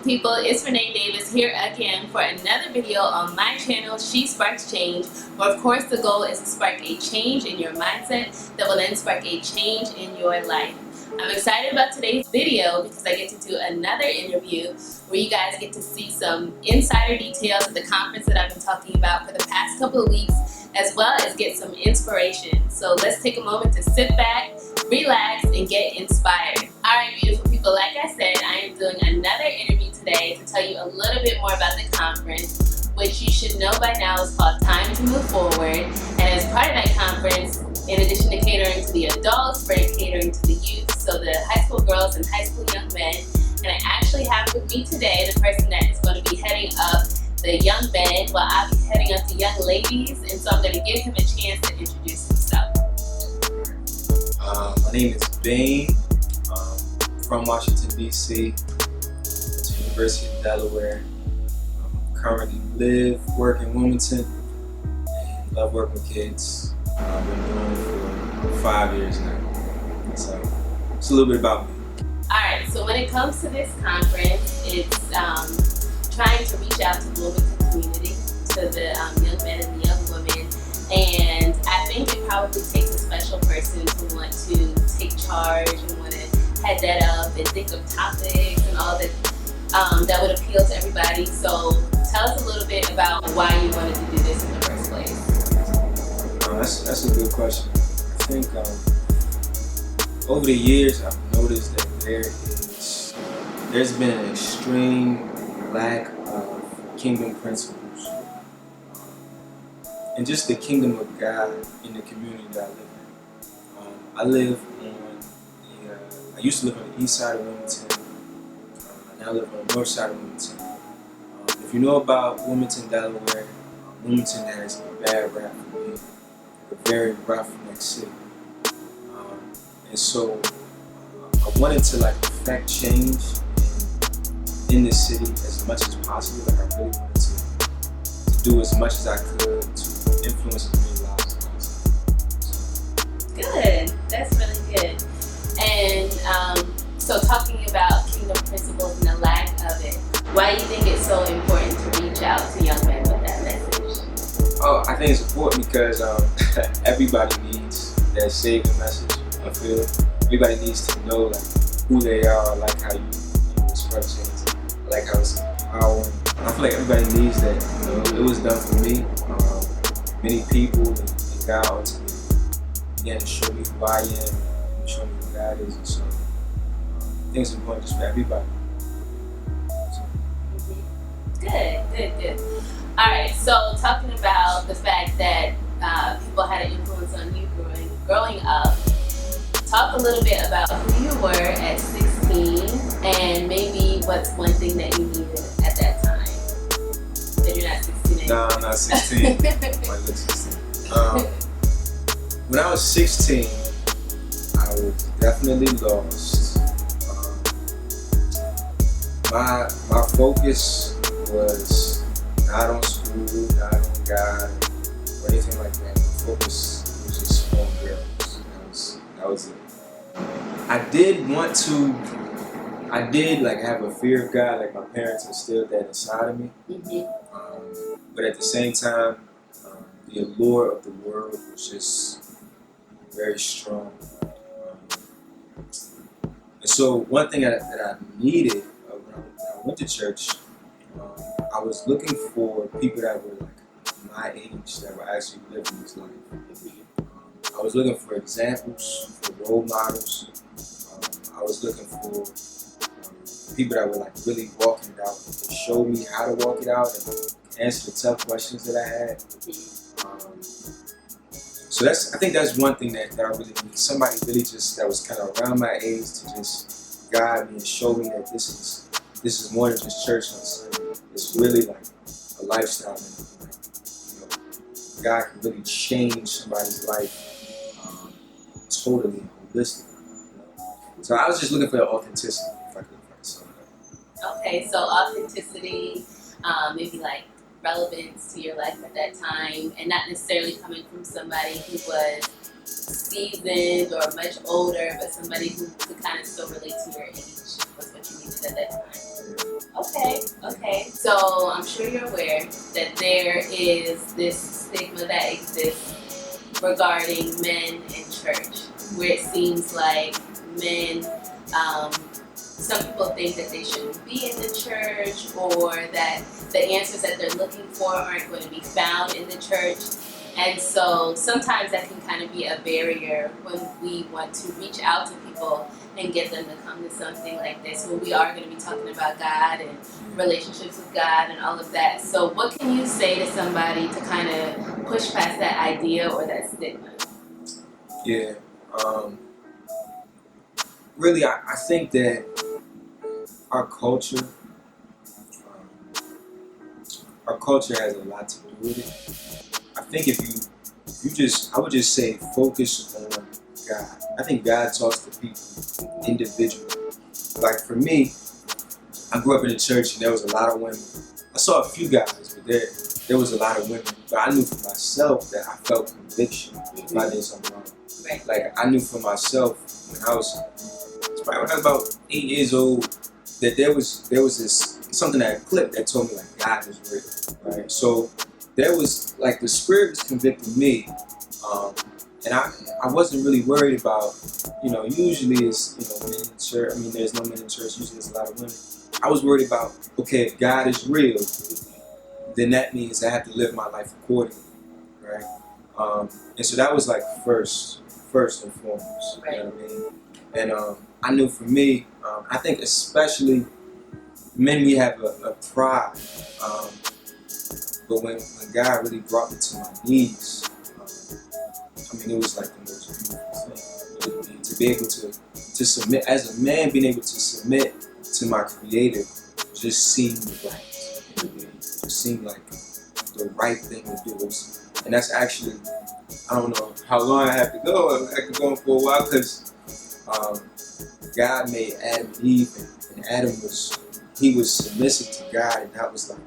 people, it's Renee Davis here again for another video on my channel, She Sparks Change, where of course the goal is to spark a change in your mindset that will then spark a change in your life. I'm excited about today's video because I get to do another interview where you guys get to see some insider details of the conference that I've been talking about for the past couple of weeks, as well as get some inspiration. So let's take a moment to sit back, relax, and get inspired. Alright, beautiful people, like I said, I am doing another interview today to tell you a little bit more about the conference, which you should know by now is called Time to Move Forward. And as part of that conference, in addition to catering to the adults, we're catering to the youth, so the high school girls and high school young men. And I actually have with me today the person that is going to be heading up the young men, while I'll be heading up the young ladies. And so I'm going to give him a chance to introduce himself. My name is Bane, from Washington, D.C., to the University of Delaware. Currently live, work in Wilmington, and love working with kids. I've been doing it for 5 years now. So it's a little bit about me. Alright, so when it comes to this conference, it's trying to reach out to the Wilmington community, to the young men and the young women. And I think it probably takes a special person to want to take charge and want to head that up and think of topics and all that that would appeal to everybody. So tell us a little bit about why you wanted to do this in the first place. That's a good question. I think over the years I've noticed that there's been an extreme lack of kingdom principles and just the kingdom of God in the community that I live in. I used to live on the east side of Wilmington. I now live on the north side of Wilmington. If you know about Wilmington, Delaware, Wilmington has a bad rap for being a very roughneck city. And so I wanted to affect change in this city as much as possible. I really wanted to do as much as I could to influence as many lives as possible. Good, that's really good. And so talking about kingdom principles and the lack of it, why do you think it's so important to reach out to young men with that message? Oh, I think it's important because everybody needs that saving message. I feel everybody needs to know who they are. I like how you express things. I like how it's empowering. I feel like everybody needs that. It was done for me. Many people and God ultimately began to show me who I am and show me who God is. And so I think it's important just for everybody. Good. Alright, so talking about the fact that people had an influence on you growing up, talk a little bit about who you were at 16 and maybe what's one thing that you needed at that time. That you're not 16 anymore. No, I'm not 16. I look 16. When I was 16, I was definitely lost. My focus was not on school, not on God, or anything like that. My focus was just on girls. That was it. I did have a fear of God, my parents instilled that inside of me. But at the same time, the allure of the world was just very strong. And so one thing that I needed when I went to church, I was looking for people that were my age, that were actually living this life. I was looking for examples, for role models. I was looking for people that were really walking it out. They showed me how to walk it out and answer the tough questions that I had. So I think that's one thing that I really need. Somebody really just that was kind of around my age to just guide me and show me that this is more than just church on Sunday. It's really a lifestyle. And, God can really change somebody's life totally holistic. So I was just looking for the authenticity, if I could sum it up. Okay, so authenticity, maybe relevance to your life at that time, and not necessarily coming from somebody who was seasoned or much older, but somebody who could kind of still relate to your age was what you needed at that time. Okay. So I'm sure you're aware that there is this stigma that exists regarding men in church, where it seems like men, some people think that they shouldn't be in the church, or that the answers that they're looking for aren't going to be found in the church. And so sometimes that can kind of be a barrier when we want to reach out to people and get them to come to something like this, where we are going to be talking about God and relationships with God and all of that. So what can you say to somebody to kind of push past that idea or that stigma? Yeah. Really, I think that our culture has a lot to do with it. I think I would just say focus on God. I think God talks to people individually. Like for me, I grew up in the church and there was a lot of women. I saw a few guys, but there was a lot of women. But I knew for myself that I felt conviction if I did something wrong. Right. Like I knew for myself when I was about 8 years old that there was this something that clicked that told me like God is real, right? So there was like the Spirit was convicting me, and I wasn't really worried about, usually it's men in church. I mean, there's no men in church. Usually there's a lot of women. I was worried about, okay, if God is real, then that means I have to live my life accordingly, right? And so that was like first and foremost. Right. You know what I mean? And I knew for me, I think especially men, we have a pride. But when God really brought me to my knees, I mean, it was like the most beautiful thing. To be able to submit, as a man, being able to submit to my Creator just seemed right. It just seemed like the right thing to do. And that's actually, I don't know how long I have to go. I could go on for a while because God made Adam and Eve, and Adam was submissive to God, and that was like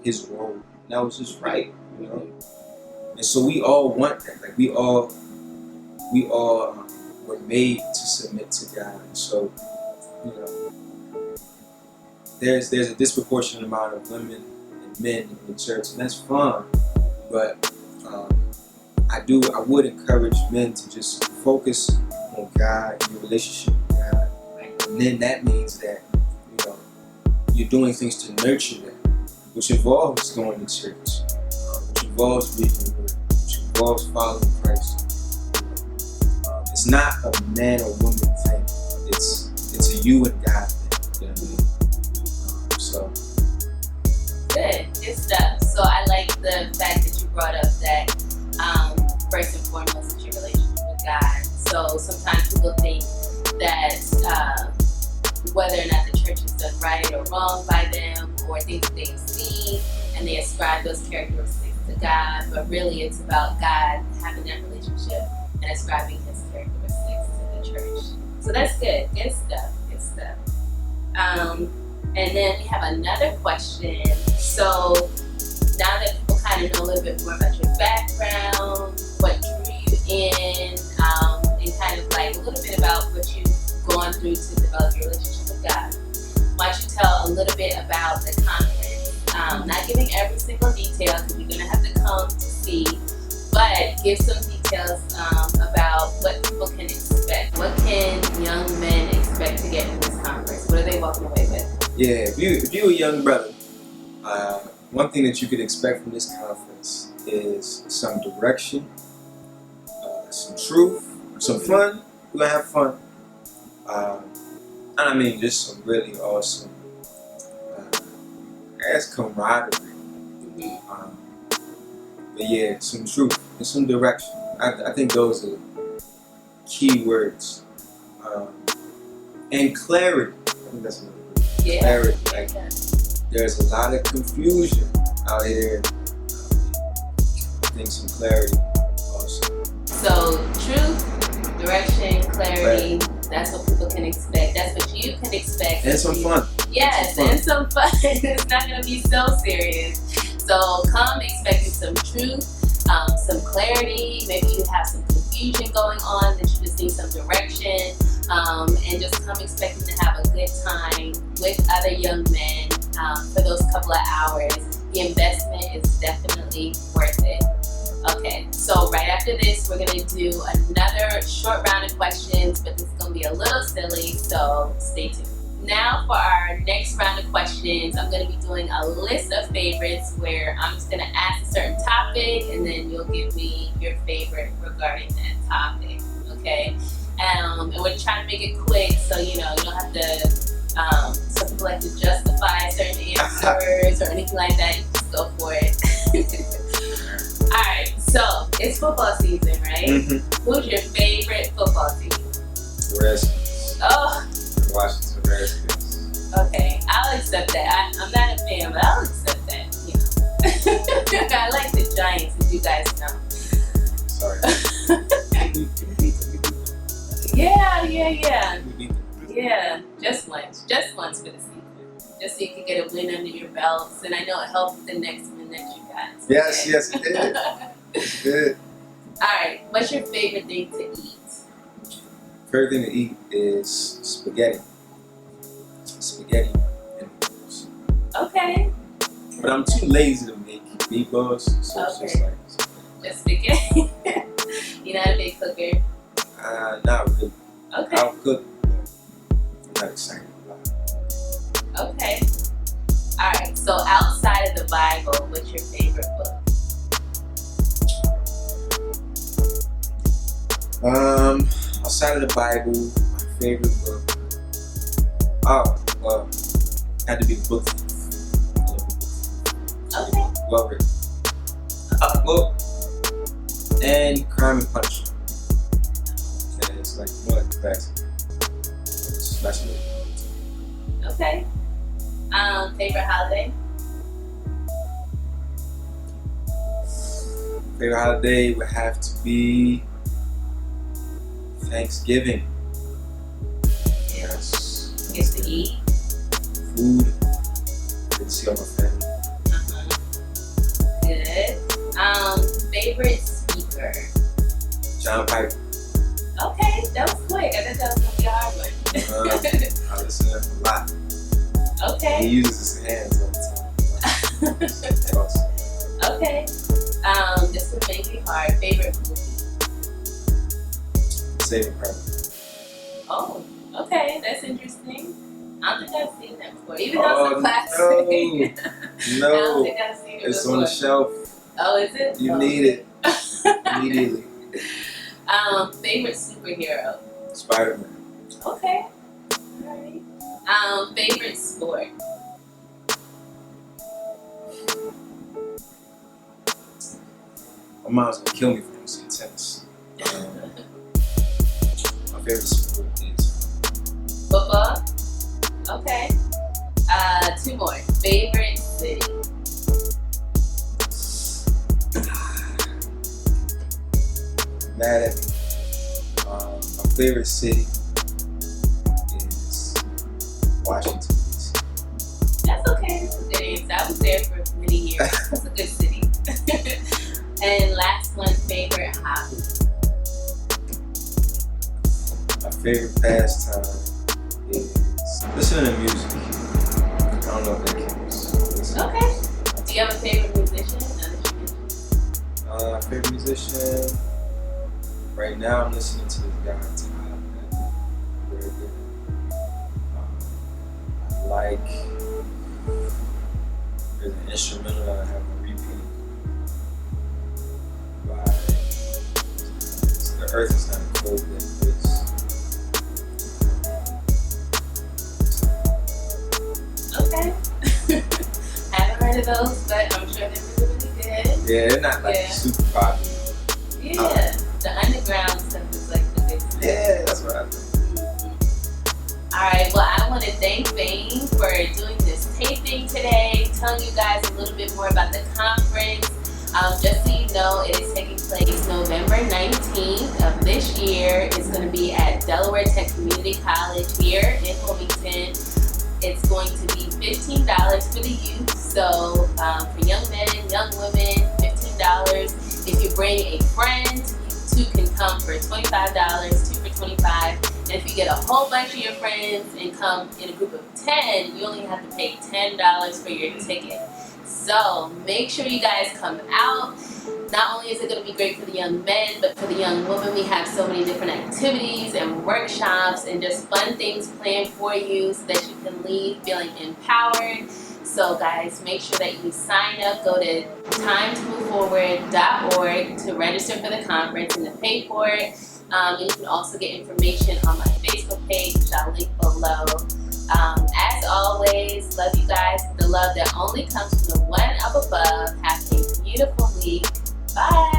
his role. And that was just right, And so we all want that. Like we all were made to submit to God. And so, there's a disproportionate amount of women and men in the church, and that's fine. But I would encourage men to just focus on God and your relationship with God. And then that means that, you're doing things to nurture that, which involves going to church, which involves reading the Word, which involves following Christ. It's not a man or woman thing. It's a you and God thing. So. Good stuff. So I like the fact that you brought up that first and foremost is your relationship with God. So sometimes people think that whether or not the church has done right or wrong by them, or things that they've seen, and they ascribe those characteristics to God, but really it's about God having that relationship and ascribing his characteristics to the church. So that's good. Good stuff. And then we have another question. So now that people kind of know a little bit more about your background, what drew you in, and kind of like a little bit about what you've gone through to develop your relationship with God, why don't you tell a little bit about the conference? Not giving every single detail because you're going to have to come to see, but give some details about what people can expect. What can young men expect to get from this conference? What are they walking away with? Yeah, if you're a young brother, one thing that you could expect from this conference is some direction, some truth, some fun. We're going to have fun. And I mean, just some really awesome, camaraderie. But yeah, some truth and some direction. I think those are key words. And clarity. I think that's another word. Yeah. Clarity. Like, there's a lot of confusion out here. I think some clarity also. So truth, direction, clarity. That's what people can expect. That's what you can expect. And some fun. Yes, and some fun. It's not going to be so serious. So come expecting some truth, some clarity. Maybe you have some confusion going on that you just need some direction. And just come expecting to have a good time with other young men for those couple of hours, the investment is definitely worth it. Okay, so right after this, we're gonna do another short round of questions, but this is gonna be a little silly, so stay tuned. Now for our next round of questions, I'm going to be doing a list of favorites where I'm just going to ask a certain topic and then you'll give me your favorite regarding that topic, okay? And we're trying to make it quick so, you know, you don't have to, some people like to justify certain answers or anything like that. You just go for it. Alright, so it's football season, right? Mm-hmm. Who's your favorite football team? The Redskins. Oh, Washington Redskins. okay, I'll accept that. I'm not a fan, but I'll accept that. You know, I like the Giants, as you guys know. Sorry. We beat them. Yeah. Just once for the season, just so you can get a win under your belts, and I know it helps with the next win that you got. Okay? Yes, it did. It's good. All right, what's your favorite thing to eat? Favorite thing to eat is spaghetti. Spaghetti and meatballs. Okay. But I'm too lazy to make meatballs, so it's just like spaghetti. Just spaghetti. You're not a big cooker. Not really. Okay. I'll cook, but I'm not excited about it. Okay. All right. So outside of the Bible, what's your favorite book? Outside of the Bible, my favorite book. Had to be the book. Okay. Well written. Book and Crime and Punishment. And it's like more like classic. It's fascinating. Okay. Favorite holiday? Favorite holiday would have to be Thanksgiving. Yes. Get to eat. Food. Good to see all my family. Good. Favorite speaker? John Piper. Okay, that was quick. I thought that was gonna be a hard one. I listen to him a lot. He Okay. uses his hands all the time. That's awesome. Okay. This would make me hard. Favorite movie? Saving Private. Oh, okay. That's interesting. I don't think I've seen that before. Even though it's a classic. I don't No. think I've seen it It's before. on the shelf. Oh, is it? You Oh. need it immediately. Favorite superhero? Spider-Man. Okay. Alright. Favorite sport? My mom's gonna kill me for him saying tennis. My favorite sport is Football? Okay. Two more. Favorite city? mad at me. My favorite city is Washington, D.C. That's okay. That's a good answer. I was there for many years. It's a good city. And last one, favorite hobby? My favorite pastime is listening to music. I don't know if that counts. Listening to Okay. music. Do you have a favorite musician? Favorite musician. Right now, I'm listening to this guy, Todd. Very good. I like. There's an instrumental that I have on repeat by The Earth Is Not a Cold Dead Place. Okay. Haven't heard of those, but I'm sure they're really good. Yeah, they're not like Yeah. super popular. Yeah. The underground stuff is like the big stuff. Yeah, that's what I think. Alright, well, I want to thank Vane for doing this taping today, telling you guys a little bit more about the conference. Just so you know, it is taking place November 19th of this year. It's going to be at Delaware Tech Community College here in Wilmington. It's going to be $15 for the youth, so for young men, young women, $15. If you bring a friend, you two can come for $25, two for $25. And if you get a whole bunch of your friends and come in a group of 10, you only have to pay $10 for your ticket. So make sure you guys come out. Not only is it going to be great for the young men, but for the young women, we have so many different activities and workshops and just fun things planned for you so that you can leave feeling empowered. So guys, make sure that you sign up. Go to timetomoveforward.org to register for the conference and to pay for it. And you can also get information on my Facebook page, which I'll link below. As always, love you guys with the love that only comes from the one up above. Have a beautiful week. Bye.